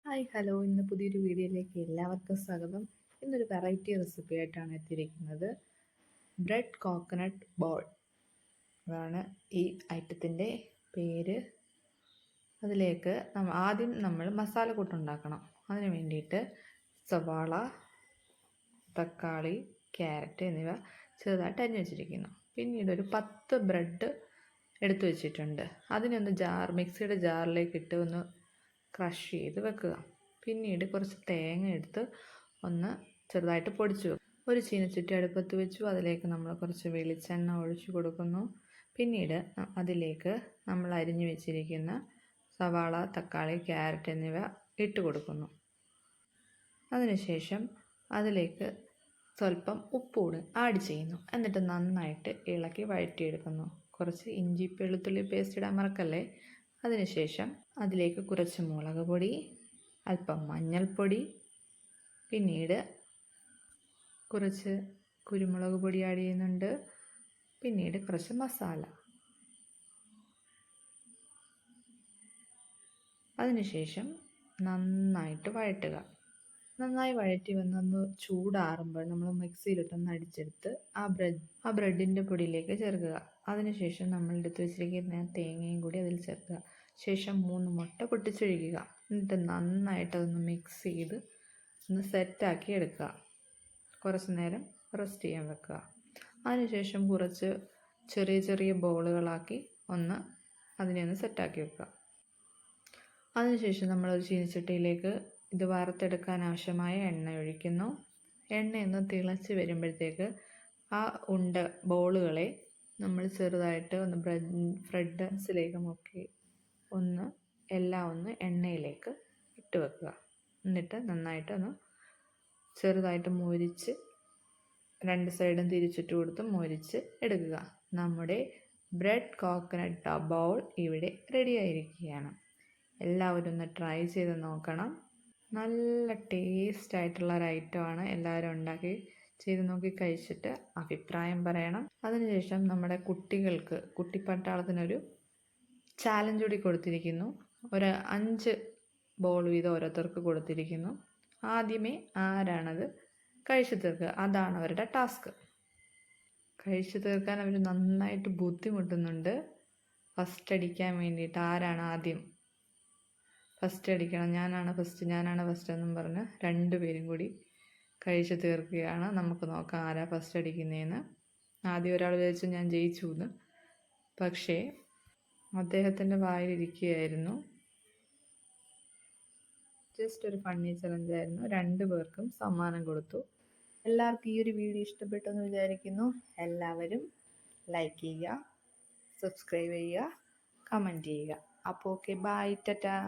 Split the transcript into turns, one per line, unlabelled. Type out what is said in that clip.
Hi hello ഇന്ന് പുതിയൊരു വീഡിയോയിലേക്ക് എല്ലാവർക്കും സ്വാഗതം. ഇന്നൊരു വെറൈറ്റി റെസിപ്പി ആയിട്ടാണ് എത്തിയിരിക്കുന്നത്. ബ്രെഡ് കോക്കനട്ട് ബോൾ അതാണ് ഈ ഐറ്റത്തിൻ്റെ പേര്. അതിലേക്ക് ആദ്യം നമ്മൾ മസാല കൂട്ടുണ്ടാക്കണം. അതിന് വേണ്ടിയിട്ട് സവാള, തക്കാളി, ക്യാരറ്റ് എന്നിവ ചെറുതായിട്ട് അരിഞ്ഞു വെച്ചിരിക്കുന്നു. പിന്നീട് ഒരു 10 ബ്രെഡ് എടുത്തു വെച്ചിട്ടുണ്ട്. അതിനൊന്ന് മിക്സിയുടെ ജാറിലേക്ക് ഇട്ട് ഒന്ന് ക്രഷ് ചെയ്ത് വെക്കുക. പിന്നീട് കുറച്ച് തേങ്ങ എടുത്ത് ഒന്ന് ചെറുതായിട്ട് പൊടിച്ചു വെക്കും. ഒരു ചീനച്ചട്ടി അടുപ്പത്ത് വെച്ചു. അതിലേക്ക് നമ്മൾ കുറച്ച് വെളിച്ചെണ്ണ ഒഴിച്ചു കൊടുക്കുന്നു. പിന്നീട് അതിലേക്ക് നമ്മൾ അരിഞ്ഞു വെച്ചിരിക്കുന്ന സവാള, തക്കാളി, ക്യാരറ്റ് എന്നിവ ഇട്ട് കൊടുക്കുന്നു. അതിനുശേഷം അതിലേക്ക് സ്വല്പം ഉപ്പുകൂടി ആഡ് ചെയ്യുന്നു. എന്നിട്ട് നന്നായിട്ട് ഇളക്കി വഴറ്റിയെടുക്കുന്നു. കുറച്ച് ഇഞ്ചി വെളുത്തുള്ളി പേസ്റ്റ് ഇടാൻ മറക്കല്ലേ. അതിനുശേഷം അതിലേക്ക് കുറച്ച് മുളക് പൊടി, അല്പം മഞ്ഞൾപ്പൊടി, പിന്നീട് കുറച്ച് കുരുമുളക് പൊടി ആഡ് ചെയ്യുന്നുണ്ട്. പിന്നീട് കുറച്ച് മസാല. അതിനുശേഷം നന്നായിട്ട് വഴറ്റുക. നന്നായി വഴറ്റി വന്നൊന്ന് ചൂടാറുമ്പോൾ നമ്മൾ മിക്സിയിലിട്ടൊന്ന് അടിച്ചെടുത്ത് ആ ബ്രെഡിൻ്റെ പൊടിയിലേക്ക് ചേർക്കുക. അതിനുശേഷം നമ്മൾ എടുത്ത് വെച്ചിരിക്കുന്ന തേങ്ങയും കൂടി അതിൽ ചേർക്കുക. ശേഷം 3 മുട്ട പൊട്ടിച്ചൊഴിക്കുക. എന്നിട്ട് നന്നായിട്ട് അതൊന്ന് മിക്സ് ചെയ്ത് ഒന്ന് സെറ്റാക്കി എടുക്കുക. കുറച്ച് നേരം റെസ്റ്റ് ചെയ്യാൻ വെക്കുക. അതിനുശേഷം കുറച്ച് ചെറിയ ചെറിയ ബോളുകളാക്കി അതിനെ ഒന്ന് സെറ്റാക്കി വെക്കുക. അതിനുശേഷം നമ്മളൊരു ചീനച്ചട്ടിയിലേക്ക് ഇത് വറുത്തെടുക്കാൻ ആവശ്യമായ എണ്ണ ഒഴിക്കുന്നു. എണ്ണയൊന്ന് തിളച്ച് വരുമ്പോഴത്തേക്ക് ആ ബോളുകളെ നമ്മൾ ചെറുതായിട്ട് ഒന്ന് ബ്രെഡ്സിലേക്ക് മുക്കി എല്ലാം ഒന്ന് എണ്ണയിലേക്ക് ഇട്ട് വെക്കുക. എന്നിട്ട് നന്നായിട്ടൊന്ന് ചെറുതായിട്ട് മൊരിച്ച് 2 സൈഡും തിരിച്ചിട്ട് കൊടുത്ത് മൊരിച്ച് എടുക്കുക. നമ്മുടെ ബ്രെഡ് കോക്കനട്ട് ബൗൾ ഇവിടെ റെഡി ആയിരിക്കുകയാണ്. എല്ലാവരും ഒന്ന് ട്രൈ ചെയ്ത് നോക്കണം. നല്ല ടേസ്റ്റ് ആയിട്ടുള്ള ഒരു ഐറ്റമാണ്. എല്ലാവരും ഉണ്ടാക്കി ചെയ്ത് നോക്കി കഴിച്ചിട്ട് അഭിപ്രായം പറയണം. അതിനുശേഷം നമ്മുടെ കുട്ടിപ്പട്ടാളത്തിനൊരു ചാലഞ്ച് കൂടി കൊടുത്തിരിക്കുന്നു. ഒരു 5 ബോൾ വീതം ഓരോരുത്തർക്ക് കൊടുത്തിരിക്കുന്നു. ആദ്യമേ ആരാണത് കഴിച്ചു തീർക്കുക, അതാണ് അവരുടെ ടാസ്ക്. കഴിച്ചു തീർക്കാൻ അവർ നന്നായിട്ട് ബുദ്ധിമുട്ടുന്നുണ്ട്. ഫസ്റ്റ് അടിക്കാൻ വേണ്ടിയിട്ട് ആരാണ് ആദ്യം ഫസ്റ്റ് അടിക്കണം, ഞാനാണ് ഫസ്റ്റ് എന്നും പറഞ്ഞ് 2 പേരും കൂടി കഴിച്ചു തീർക്കുകയാണ്. നമുക്ക് നോക്കാം ആരാ ഫസ്റ്റ് അടിക്കുന്നതെന്ന്. ആദ്യം ഒരാൾ വിചാരിച്ചു ഞാൻ ജയിച്ചു എന്ന്. പക്ഷേ അദ്ദേഹത്തിൻ്റെ വായിലിരിക്കുകയായിരുന്നു. ജസ്റ്റ് ഒരു ഫണ്ണി ചലഞ്ചായിരുന്നു. 2 പേർക്കും സമ്മാനം കൊടുത്തു. എല്ലാവർക്കും ഈ ഒരു വീഡിയോ ഇഷ്ടപ്പെട്ടെന്ന് വിചാരിക്കുന്നു. എല്ലാവരും ലൈക്ക് ചെയ്യുക, സബ്സ്ക്രൈബ് ചെയ്യുക, കമൻറ്റ് ചെയ്യുക. അപ്പോൾ ഓക്കെ, ബൈ, ടാറ്റാ.